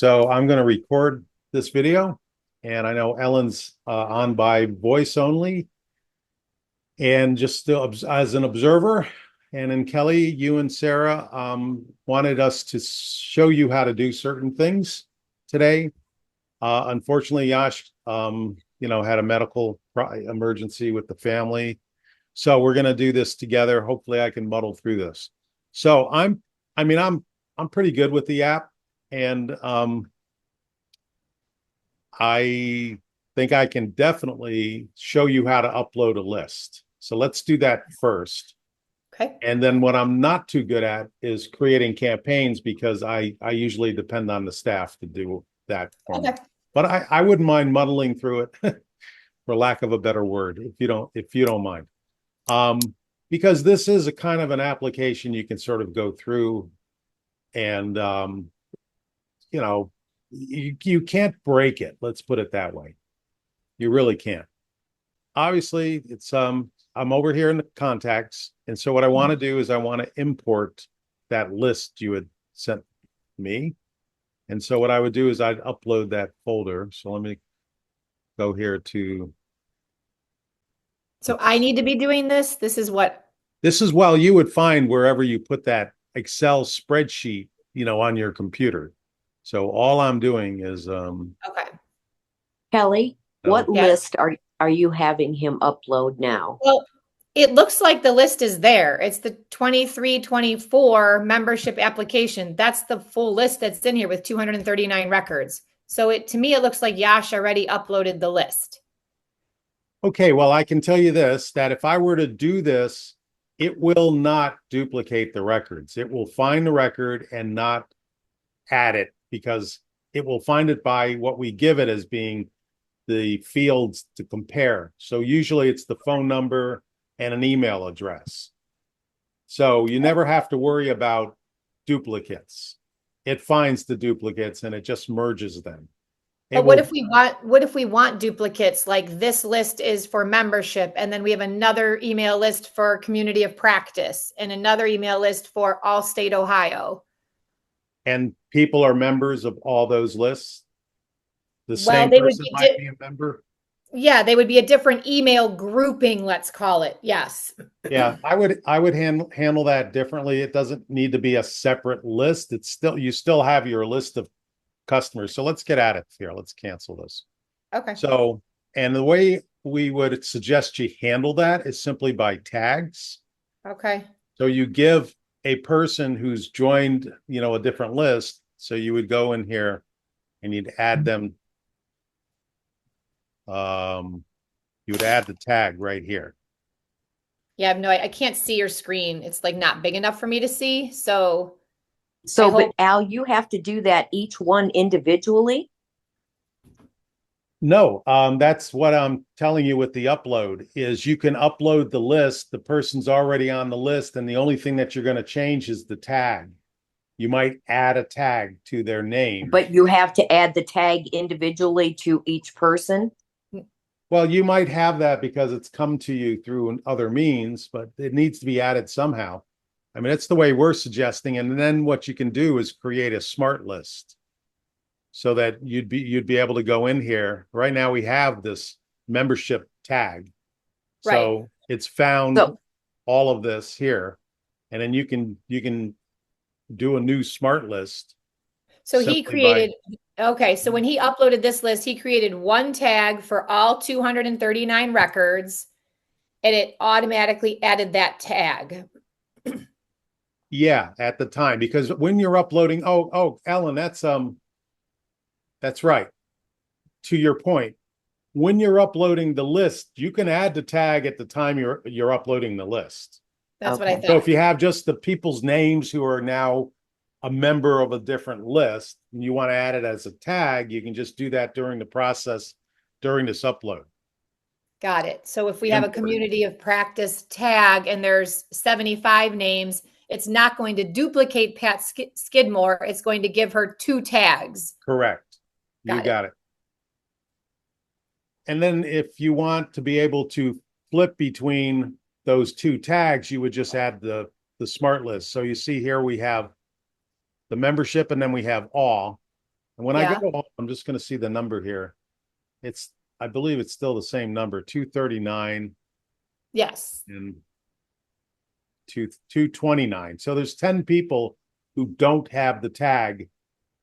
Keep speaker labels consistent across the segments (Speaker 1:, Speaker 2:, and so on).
Speaker 1: So I'm going to record this video, and I know Ellen's on by voice only, and just still as an observer. And then Kelly, you and Sarah wanted us to show you how to do certain things today. Unfortunately, Yash, had a medical emergency with the family, so we're going to do this together. Hopefully, I can muddle through this. So I'm pretty good with the app, and I think I can definitely show you how to upload a list. So let's do that first.
Speaker 2: Okay.
Speaker 1: And then what I'm not too good at is creating campaigns, because I usually depend on the staff to do that for me.
Speaker 2: Okay.
Speaker 1: But I wouldn't mind muddling through it for lack of a better word, if you don't mind. Because this is a kind of an application you can sort of go through, and you can't break it. Let's put it that way. You really can't. Obviously, it's I'm over here in the contacts, and so what I want to do is I want to import that list you had sent me. And so what I would do is I'd upload that folder. So let me go here to
Speaker 2: So I need to be doing this. This is what.
Speaker 1: this is, well, you would find wherever you put that Excel spreadsheet, on your computer. So all I'm doing is
Speaker 2: Okay.
Speaker 3: Kelly,
Speaker 1: no.
Speaker 3: what
Speaker 2: Yes.
Speaker 3: list are you having him upload now?
Speaker 2: Well, it looks like the list is there. It's the 23-24 membership application. That's the full list that's in here with 239 records. So to me, it looks like Yash already uploaded the list.
Speaker 1: Okay, well, I can tell you this, that if I were to do this, it will not duplicate the records. It will find the record and not add it, because it will find it by what we give it as being the fields to compare. So usually it's the phone number and an email address. So you never have to worry about duplicates. It finds the duplicates and it just merges them.
Speaker 2: But what if we want duplicates? Like this list is for membership, and then we have another email list for community of practice and another email list for all state Ohio.
Speaker 1: And people are members of all those lists. The
Speaker 2: Well,
Speaker 1: same
Speaker 2: they would
Speaker 1: person
Speaker 2: be
Speaker 1: might be a member.
Speaker 2: yeah, they would be a different email grouping, let's call it. Yes.
Speaker 1: Yeah, I would handle that differently. It doesn't need to be a separate list. You still have your list of customers. So let's get at it here. Let's cancel this.
Speaker 2: Okay.
Speaker 1: So, and the way we would suggest you handle that is simply by tags.
Speaker 2: Okay.
Speaker 1: So you give a person who's joined, a different list. So you would go in here and you'd add them. You would add the tag right here.
Speaker 2: Yeah, no, I can't see your screen. It's like not big enough for me to see. So
Speaker 3: But Al, you have to do that each one individually?
Speaker 1: No, that's what I'm telling you with the upload is you can upload the list. The person's already on the list, and the only thing that you're going to change is the tag. You might add a tag to their name.
Speaker 3: But you have to add the tag individually to each person?
Speaker 1: Well, you might have that because it's come to you through other means, but it needs to be added somehow. I mean, it's the way we're suggesting. And then what you can do is create a smart list, so that you'd be able to go in here. Right now we have this membership tag. So
Speaker 2: right.
Speaker 1: it's found
Speaker 3: So,
Speaker 1: all of this here. And then you can do a new smart list.
Speaker 2: So he created okay, so when he uploaded this list, he created one tag for all 239 records, and it automatically added that tag.
Speaker 1: Yeah, at the time, because when you're uploading, Ellen, that's right. To your point, when you're uploading the list, you can add the tag at the time you're uploading the list.
Speaker 2: That's what I
Speaker 3: okay.
Speaker 1: So
Speaker 2: thought.
Speaker 1: if you have just the people's names who are now a member of a different list and you want to add it as a tag, you can just do that during the process, during this upload.
Speaker 2: Got it. So if we have a community of practice tag and there's 75 names, it's not going to duplicate Pat Skidmore. It's going to give her two tags.
Speaker 1: Correct. You got it. And then if you want to be able to flip between those two tags, you would just add the smart list. So you see here we have the membership, and then we have all. And when I go
Speaker 2: Yeah.
Speaker 1: home, I'm just going to see the number here. I believe it's still the same number, 239
Speaker 2: Yes.
Speaker 1: and 229. So there's 10 people who don't have the tag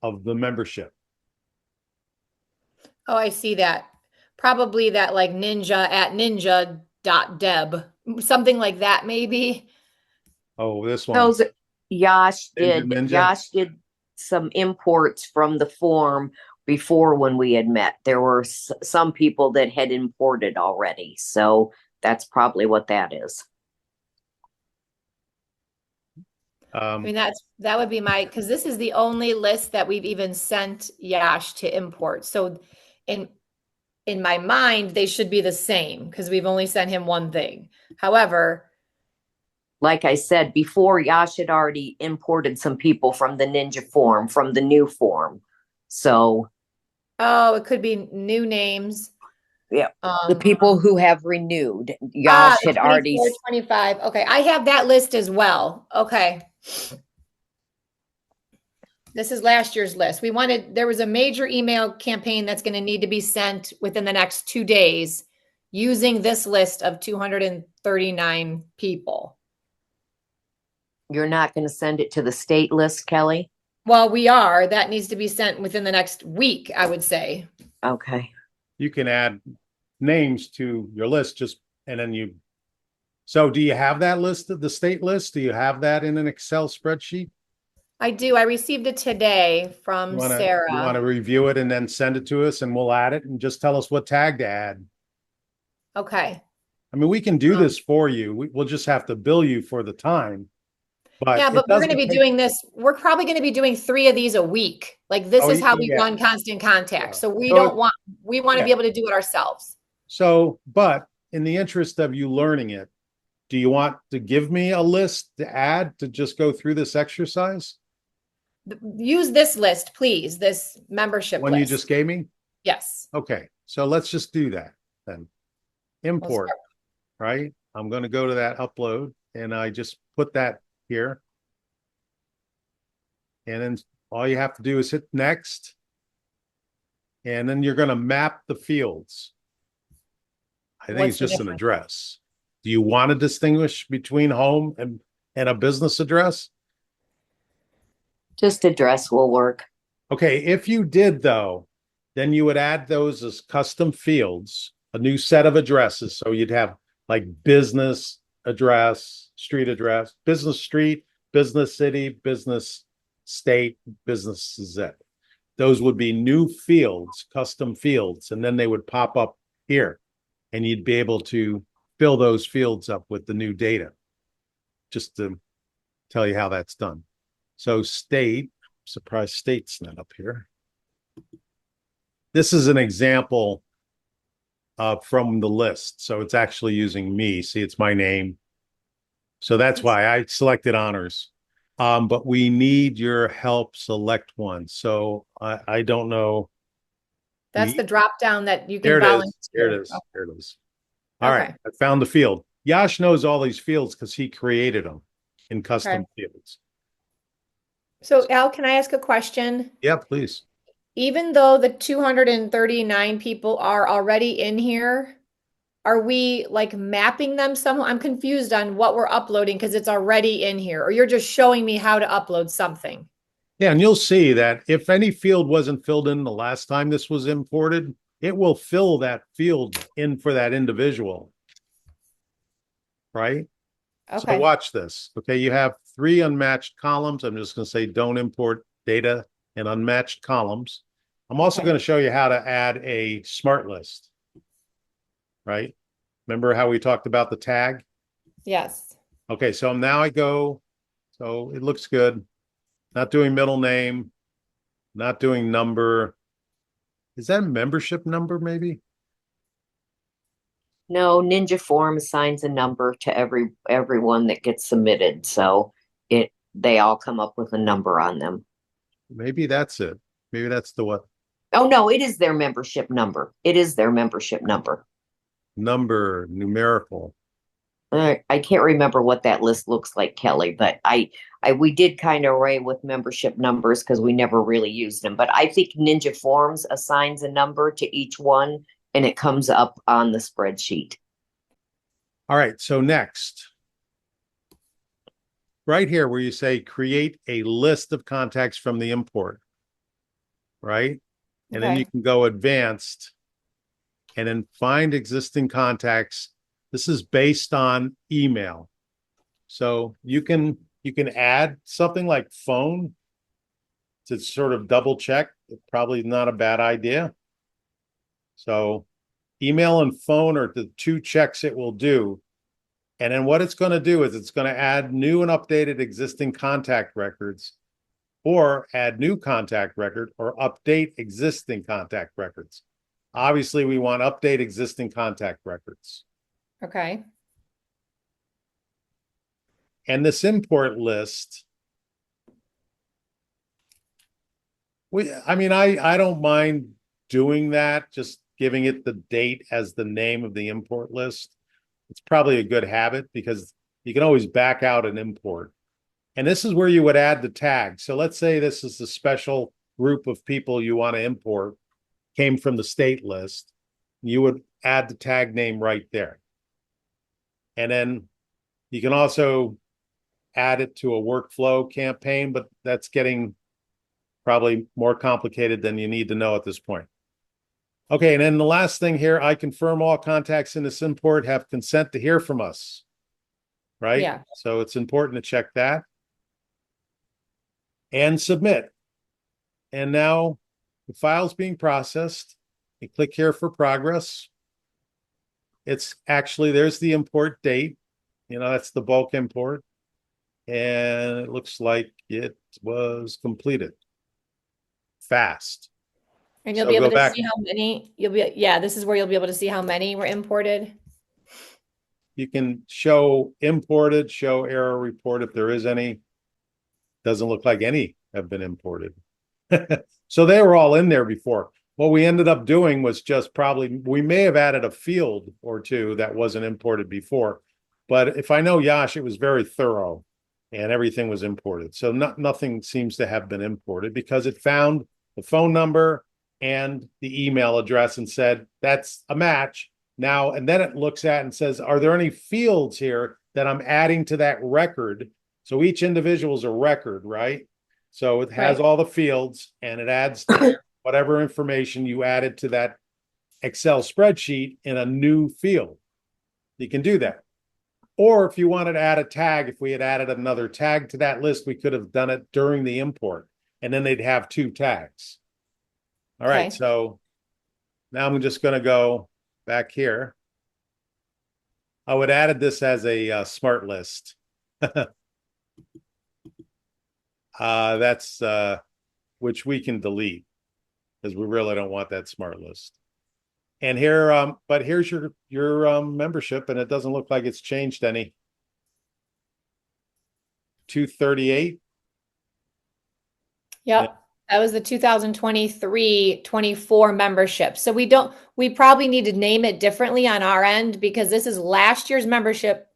Speaker 1: of the membership.
Speaker 2: Oh, I see that. Probably that like ninja@ninja.deb, something like that, maybe.
Speaker 1: Oh, this one.
Speaker 3: Those Yash
Speaker 1: Ninja.
Speaker 3: did some imports from the form before when we had met. There were some people that had imported already. So that's probably what that is.
Speaker 2: I mean, that would be because this is the only list that we've even sent Yash to import. So in in my mind, they should be the same because we've only sent him one thing. However,
Speaker 3: Like I said before, Yash had already imported some people from the Ninja form, from the new form. So
Speaker 2: oh, it could be new names.
Speaker 3: yeah, the
Speaker 2: Um,
Speaker 3: people who have renewed, Yash
Speaker 2: the
Speaker 3: had already.
Speaker 2: 24, 25. Okay, I have that list as well. Okay. This is last year's list. There was a major email campaign that's going to need to be sent within the next 2 days using this list of 239 people.
Speaker 3: You're not going to send it to the state list, Kelly?
Speaker 2: Well, we are. That needs to be sent within the next week, I would say.
Speaker 3: Okay.
Speaker 1: You can add names to your list and then so do you have that list, the state list? Do you have that in an Excel spreadsheet?
Speaker 2: I do. I received it today from
Speaker 1: You want
Speaker 2: Sarah.
Speaker 1: to review it and then send it to us and we'll add it and just tell us what tag to add.
Speaker 2: Okay.
Speaker 1: I mean, we can do this for you. We'll just have to bill you for the time. But
Speaker 2: Yeah,
Speaker 1: it
Speaker 2: but we're going to
Speaker 1: doesn't
Speaker 2: be
Speaker 1: take,
Speaker 2: doing this. We're probably going to be doing 3 of these a week. Like this
Speaker 1: oh,
Speaker 2: is how we
Speaker 1: yeah.
Speaker 2: run Constant Contact.
Speaker 1: Yeah.
Speaker 2: So we
Speaker 1: So
Speaker 2: want to
Speaker 1: yeah.
Speaker 2: be able to do it ourselves.
Speaker 1: So, but in the interest of you learning it, do you want to give me a list to add to just go through this exercise?
Speaker 2: Use this list, please. This membership
Speaker 1: One you
Speaker 2: list.
Speaker 1: just gave me?
Speaker 2: Yes.
Speaker 1: Okay. So let's just do that then. Import, right? I'm going to go to that upload and I just put that here. And then all you have to do is hit next. And then you're going to map the fields. I think
Speaker 2: What's
Speaker 1: it's
Speaker 2: the
Speaker 1: just an
Speaker 2: difference?
Speaker 1: address. Do you want to distinguish between home and a business address?
Speaker 3: Just address will work.
Speaker 1: Okay, if you did though, then you would add those as custom fields, a new set of addresses. So you'd have like business address, street address, business street, business city, business state, business zip. Those would be new fields, custom fields, and then they would pop up here and you'd be able to fill those fields up with the new data. Just to tell you how that's done. So state, surprise state's not up here. This is an example from the list. So it's actually using me. See, it's my name. So that's why I selected honors. But we need your help select one. So I don't know.
Speaker 2: That's the drop down that you
Speaker 1: There
Speaker 2: can
Speaker 1: it is.
Speaker 2: volunteer.
Speaker 1: There it is. There it is. All
Speaker 2: Okay.
Speaker 1: right. I found the field. Yash knows all these fields because he created them in custom fields.
Speaker 2: So Al, can I ask a question?
Speaker 1: Yeah, please.
Speaker 2: Even though the 239 people are already in here, are we like mapping them somehow? I'm confused on what we're uploading because it's already in here, or you're just showing me how to upload something.
Speaker 1: Yeah, and you'll see that if any field wasn't filled in the last time this was imported, it will fill that field in for that individual. Right? So
Speaker 2: Okay.
Speaker 1: watch this. Okay, you have 3 unmatched columns. I'm just going to say don't import data in unmatched columns. I'm also going to show you how to add a smart list. Right? Remember how we talked about the tag?
Speaker 2: Yes.
Speaker 1: Okay, so now I go, so it looks good. Not doing middle name, not doing number. Is that a membership number maybe?
Speaker 3: No, Ninja form assigns a number to everyone that gets submitted. So they all come up with a number on them.
Speaker 1: Maybe that's it. Maybe that's the what?
Speaker 3: Oh no, it is their membership number. It is their membership number.
Speaker 1: Number, numerical.
Speaker 3: I can't remember what that list looks like, Kelly, but we did kind of array with membership numbers because we never really used them. But I think Ninja Forms assigns a number to each one and it comes up on the spreadsheet.
Speaker 1: All right, so next, right here where you say create a list of contacts from the import, right? And then you
Speaker 2: Okay.
Speaker 1: can go advanced and then find existing contacts. This is based on email. So you can add something like phone to sort of double check. It's probably not a bad idea. So email and phone are the two checks it will do. And then what it's going to do is it's going to add new and updated existing contact records, or add new contact record, or update existing contact records. Obviously, we want update existing contact records.
Speaker 2: Okay.
Speaker 1: And this import list, I don't mind doing that, just giving it the date as the name of the import list. It's probably a good habit because you can always back out an import. And this is where you would add the tag. So let's say this is a special group of people you want to import, came from the state list. You would add the tag name right there. And then you can also add it to a workflow campaign, but that's getting probably more complicated than you need to know at this point. Okay, and then the last thing here, I confirm all contacts in this import have consent to hear from us, right?
Speaker 2: Yeah.
Speaker 1: So it's important to check that. And submit. And now the file's being processed. You click here for progress. It's actually, there's the import date. That's the bulk import. And it looks like it was completed. Fast.
Speaker 2: And you'll
Speaker 1: So
Speaker 2: be able
Speaker 1: go
Speaker 2: to
Speaker 1: back.
Speaker 2: see how many yeah, this is where you'll be able to see how many were imported.
Speaker 1: You can show imported, show error report if there is any. Doesn't look like any have been imported. So they were all in there before. What we ended up doing was just we may have added a field or two that wasn't imported before. But if I know Yash, it was very thorough and everything was imported. So nothing seems to have been imported because it found the phone number and the email address and said, that's a match. Now, and then it looks at and says, are there any fields here that I'm adding to that record? So each individual is a record, right? So it has
Speaker 2: Right.
Speaker 1: all the fields and it adds whatever information you added to that Excel spreadsheet in a new field. You can do that. Or if you wanted to add a tag, if we had added another tag to that list, we could have done it during the import and then they'd have two tags. All right,
Speaker 2: Okay.
Speaker 1: so now I'm just going to go back here. I would added this as a smart list. That's which we can delete because we really don't want that smart list. And here, but here's your membership, and it doesn't look like it's changed any. 238.
Speaker 2: Yep.
Speaker 1: Yeah.
Speaker 2: That was the 2023-24 membership. So we probably need to name it differently on our end because this is last year's membership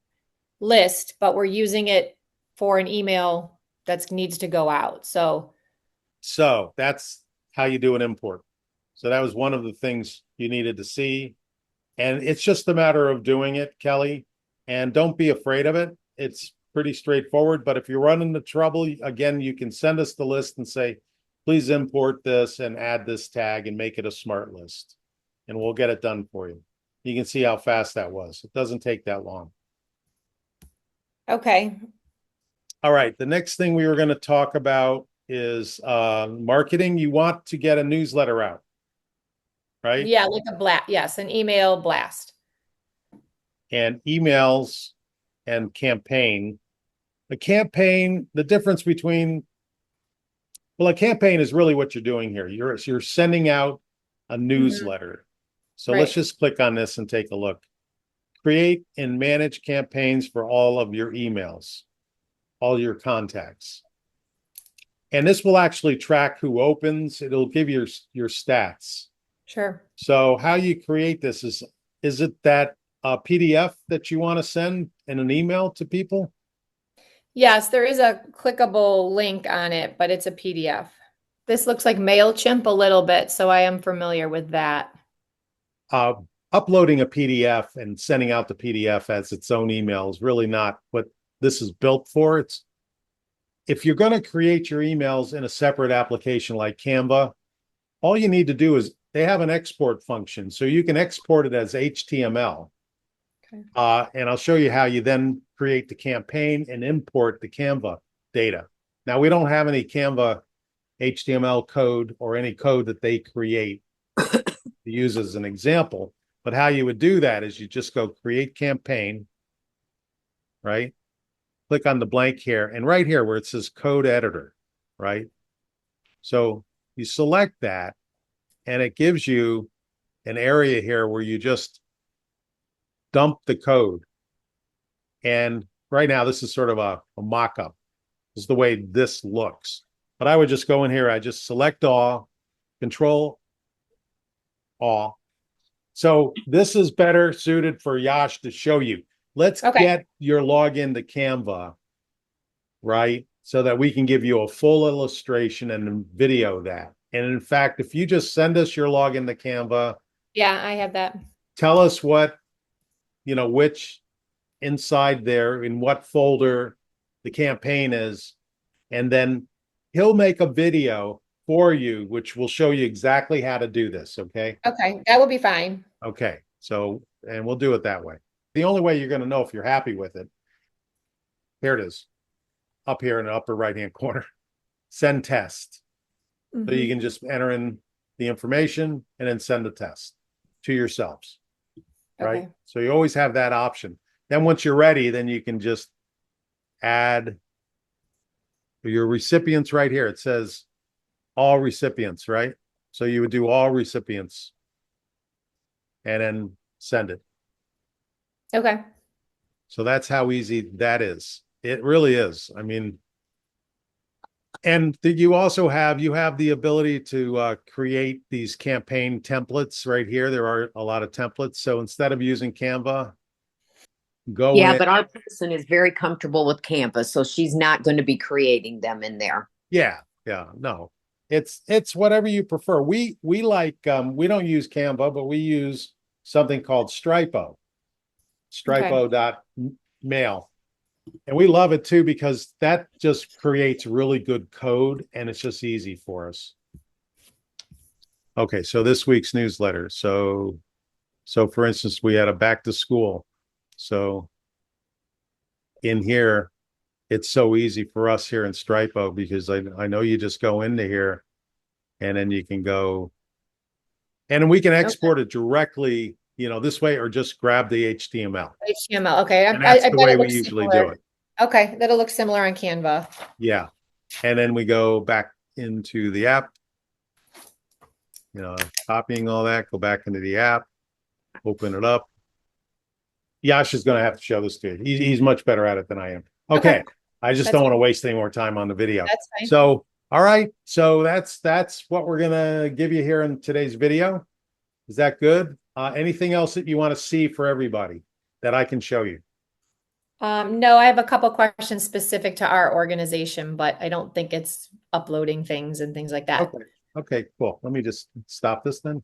Speaker 2: list, but we're using it for an email that needs to go out. So
Speaker 1: that's how you do an import. So that was one of the things you needed to see. And it's just a matter of doing it, Kelly. And don't be afraid of it. It's pretty straightforward. But if you run into trouble, again, you can send us the list and say, please import this and add this tag and make it a smart list. And we'll get it done for you. You can see how fast that was. It doesn't take that long.
Speaker 2: okay.
Speaker 1: All right. The next thing we were going to talk about is marketing. You want to get a newsletter out, right?
Speaker 2: Yeah, like a blast. Yes, an email blast.
Speaker 1: And emails and campaign. The difference between, well, a campaign is really what you're doing here. You're sending out a newsletter. So let's
Speaker 2: Right.
Speaker 1: just click on this and take a look. Create and manage campaigns for all of your emails, all your contacts. And this will actually track who opens. It'll give your stats.
Speaker 2: Sure.
Speaker 1: So how you create this is it that a PDF that you want to send in an email to people?
Speaker 2: Yes, there is a clickable link on it, but it's a PDF. This looks like MailChimp a little bit, so I am familiar with that.
Speaker 1: Uh, Uploading a PDF and sending out the PDF as its own email is really not what this is built for. It's if you're going to create your emails in a separate application like Canva, all you need to do is they have an export function, so you can export it as HTML.
Speaker 2: Okay.
Speaker 1: And I'll show you how you then create the campaign and import the Canva data. Now, we don't have any Canva HTML code or any code that they create to use as an example, but how you would do that is you just go create campaign, right? Click on the blank here, and right here where it says code editor, right? So you select that, and it gives you an area here where you just dump the code. And right now, this is sort of a mock-up. This is the way this looks. But I would just go in here, I just select all, control all. So this is better suited for Yash to show you. Let's get your login to Canva, right? So that we can give you a full illustration and video of that. And in fact, if you just send us your login to Canva,
Speaker 2: Yeah, I have that.
Speaker 1: tell us what, which inside there, in what folder the campaign is, and then he'll make a video for you, which will show you exactly how to do this. Okay.
Speaker 2: Okay, that will be fine.
Speaker 1: Okay. So, and we'll do it that way. The only way you're going to know if you're happy with it, here it is, up here in the upper right-hand corner, send test.
Speaker 2: Mm-hmm.
Speaker 1: So you can just enter in the information and then send the test to yourselves, right?
Speaker 2: Okay.
Speaker 1: So you always have that option. Then once you're ready, then you can just add your recipients right here. It says all recipients, right? So you would do all recipients and then send it.
Speaker 2: Okay.
Speaker 1: So that's how easy that is. It really is. I mean, and you also have the ability to create these campaign templates right here. There are a lot of templates. So instead of using Canva, go
Speaker 3: Yeah,
Speaker 1: in.
Speaker 3: but our person is very comfortable with Canva, so she's not going to be creating them in there.
Speaker 1: Yeah, no. It's whatever you prefer. We like we don't use Canva, but we use something called Stripo. Stripo.mail. And we love it too because that just creates really good code and it's just easy for us. Okay, so this week's newsletter. So for instance, we had a back to school. So in here, it's so easy for us here in Stripo because I know you just go into here and then you can go and we can export it directly, this way or just grab the HTML.
Speaker 2: HTML. Okay.
Speaker 1: And that's
Speaker 2: I
Speaker 1: the
Speaker 2: bet
Speaker 1: way
Speaker 2: it
Speaker 1: we
Speaker 2: looks
Speaker 1: usually
Speaker 2: similar.
Speaker 1: do it.
Speaker 2: Okay, that'll look similar on Canva.
Speaker 1: Yeah. And then we go back into the app, copying all that, go back into the app, open it up. Yash is going to have to show this to you. He's much better at it than I am. Okay. I just don't want to waste any more time on the video.
Speaker 2: That's fine.
Speaker 1: So, all right. So that's what we're going to give you here in today's video. Is that good? Anything else that you want to see for everybody that I can show you?
Speaker 2: No, I have a couple questions specific to our organization, but I don't think it's uploading things and things like that.
Speaker 1: Okay, cool. Let me just stop this then.